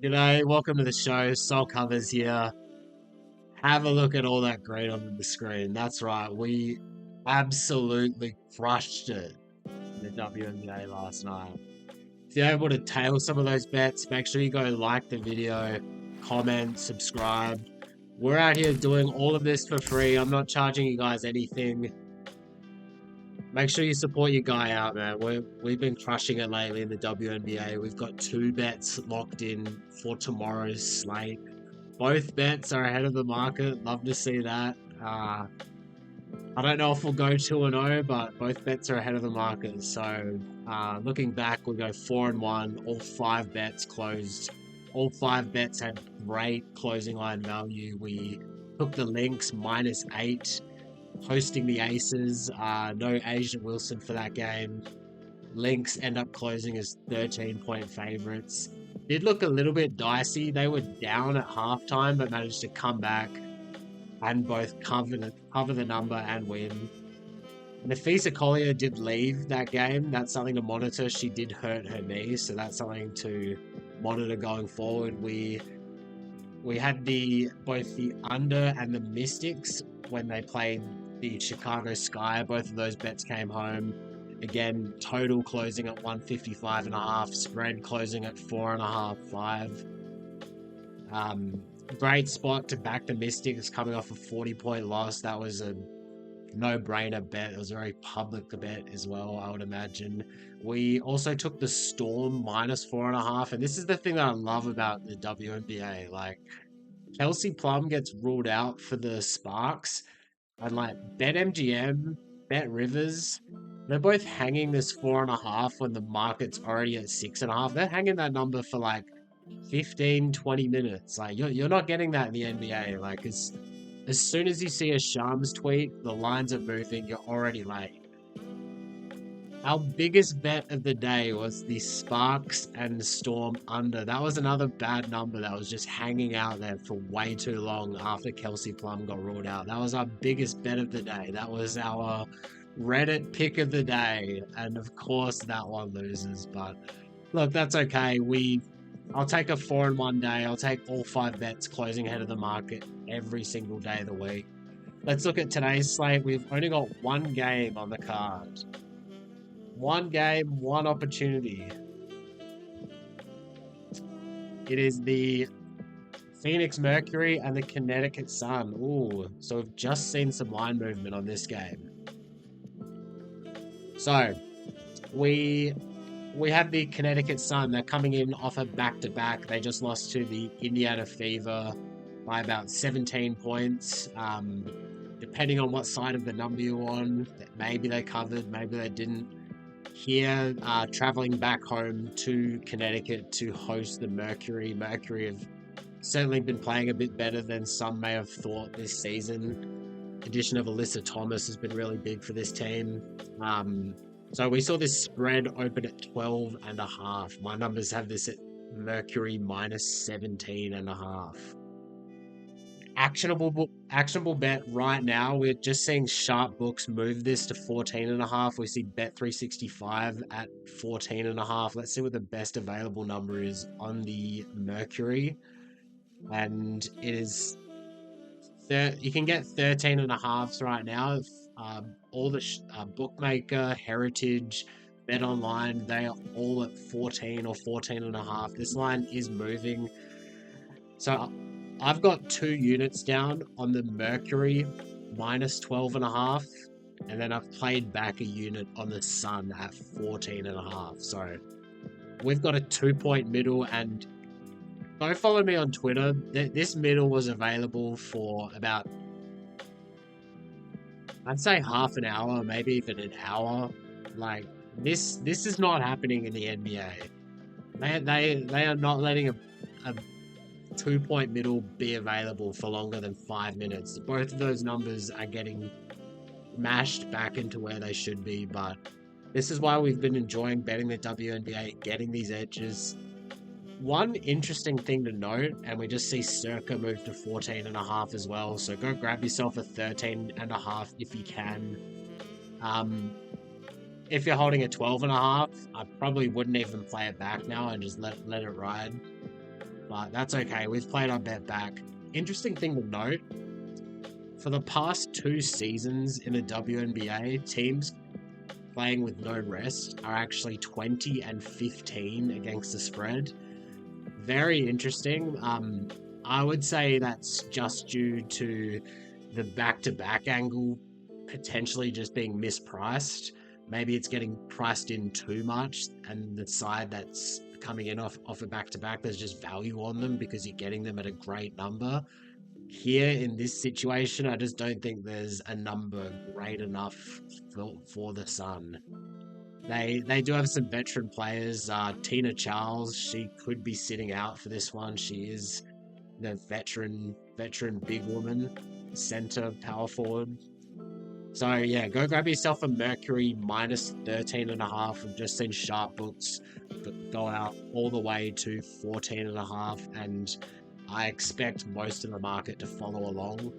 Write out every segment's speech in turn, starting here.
G'day, welcome to the show. Soul Covers here. Have a look at all that green on the screen. That's right, we absolutely crushed it in the WNBA last night. If you're able to tail some of those bets, make sure you go like the video, comment, subscribe. We're out here doing all of this for free. I'm not charging you guys anything. Make sure you support your guy out, man. We've been crushing it lately in the WNBA. We've got 2 bets locked in for tomorrow's slate. Both bets are ahead of the market. Love to see that. I don't know if we'll go 2-0, but both bets are ahead of the market. So looking back, we go 4-1. All 5 bets closed. All 5 bets had great closing line value. We took the Lynx -8, hosting the Aces. No Asia Wilson for that game. Lynx end up closing as 13-point favorites. Did look a little bit dicey. They were down at halftime, but managed to come back and both cover the number and win. Nafisa Collier did leave that game. That's something to monitor. She did hurt her knee, so that's something to monitor going forward. We had both the under and the Mystics when they played the Chicago Sky. Both of those bets came home. Again, total closing at 155.5, spread closing at 4.5, 5. Great spot to back the Mystics coming off a 40-point loss. That was a no-brainer bet. It was a very public bet as well, I would imagine. We also took the Storm -4.5, and this is the thing that I love about the WNBA. Like, Kelsey Plum gets ruled out for the Sparks, and like BetMGM, Bet Rivers, they're both hanging this 4.5 when the market's already at 6.5. They're hanging that number for like 15, 20 minutes. Like you're not getting that in the NBA. Like as soon as you see a Shams tweet, the lines are moving, you're already late. Our biggest bet of the day was the Sparks and Storm under. That was another bad number that was just hanging out there for way too long after Kelsey Plum got ruled out. That was our biggest bet of the day. That was our Reddit pick of the day. And of course that one loses. But look, that's okay. I'll take a 4-1 day. I'll take all 5 bets closing ahead of the market every single day of the week. Let's look at today's slate. We've only got one game on the card. One game, one opportunity. It is the Phoenix Mercury and the Connecticut Sun. Ooh, so we've just seen some line movement on this game. So, we have the Connecticut Sun. They're coming in off a back-to-back. They just lost to the Indiana Fever by about 17 points. Depending on what side of the number you're on, maybe they covered, maybe they didn't. Here, traveling back home to Connecticut to host the Mercury. Mercury have certainly been playing a bit better than some may have thought this season. Addition of Alyssa Thomas has been really big for this team. So we saw this spread open at 12.5. My numbers have this at Mercury -17.5. Actionable bet right now. We're just seeing sharp books move this to 14.5. We see Bet365 at 14.5. Let's see what the best available number is on the Mercury. And it is you can get 13.5s right now. All the bookmaker, Heritage, Bet Online, they are all at 14 or 14.5. This line is moving. So I've got 2 units down on the Mercury -12.5, and then I've played back a unit on the Sun at 14.5. So we've got a 2-point middle, and go follow me on Twitter. This middle was available for about, I'd say half an hour, maybe even an hour. Like this is not happening in the NBA. They are not letting a 2-point middle be available for longer than 5 minutes. Both of those numbers are getting mashed back into where they should be, but this is why we've been enjoying betting the WNBA, getting these edges. One interesting thing to note, and we just see Circa move to 14.5 as well, so go grab yourself a 13.5 if you can. If you're holding a 12.5, I probably wouldn't even play it back now and just let it ride. but that's okay. We've played our bet back. Interesting thing to note, for the past 2 seasons in the WNBA, teams playing with no rest are actually 20 and 15 against the spread. Very interesting. I would say that's just due to the back-to-back angle potentially just being mispriced. Maybe it's getting priced in too much, and the side that's coming in off a back-to-back, there's just value on them because you're getting them at a great number. Here in this situation, I just don't think there's a number great enough for the Sun. They do have some veteran players. Tina Charles, she could be sitting out for this one. She is the veteran big woman, center power forward. So yeah, go grab yourself a Mercury minus 13.5. We've just seen sharp books go out all the way to 14.5, and I expect most of the market to follow along.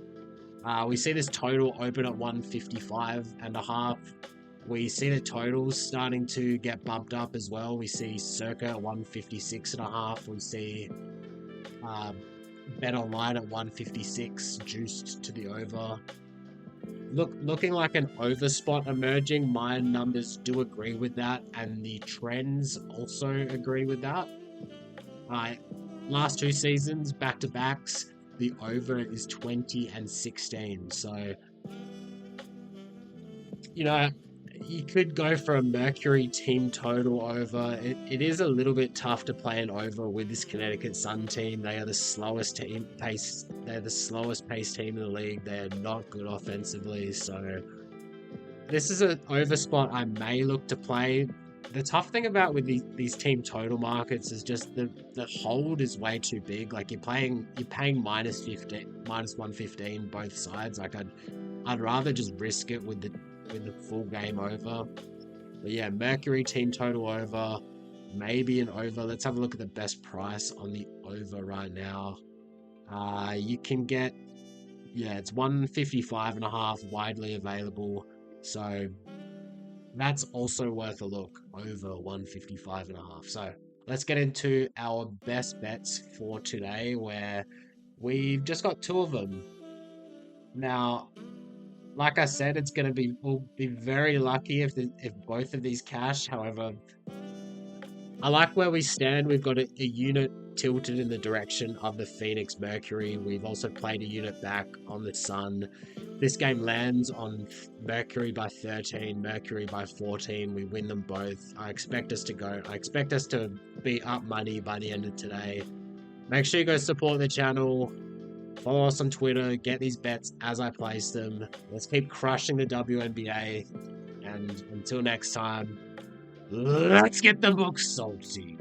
We see this total open at 155.5. We see the totals starting to get bumped up as well. We see circa 156.5. We see bet online at 156, juiced to the over. Looking like an over spot emerging. My numbers do agree with that, and the trends also agree with that. Last 2 seasons, back-to-backs, the over is 20 and 16. So, you know, you could go for a Mercury team total over. It is a little bit tough to play an over with this Connecticut Sun team. They are the slowest pace. They're the slowest paced team in the league. They're not good offensively. So this is an over spot I may look to play. The tough thing about with these team total markets is just the hold is way too big. Like you're paying minus 115 both sides. Like I'd rather just risk it with the full game over. But yeah, Mercury team total over, maybe an over. Let's have a look at the best price on the over right now. You can get, yeah, it's 155.5 widely available. So that's also worth a look, over 155.5. So let's get into our best bets for today, where we've just got 2 of them. Now, like I said, we'll be very lucky if both of these cash. However, I like where we stand. We've got a unit tilted in the direction of the Phoenix Mercury. We've also played a unit back on the Sun. This game lands on Mercury by 13, Mercury by 14. We win them both. I expect us to be up money by the end of today. Make sure you go support the channel. Follow us on Twitter, get these bets as I place them. Let's keep crushing the WNBA. And until next time, let's get the books salty.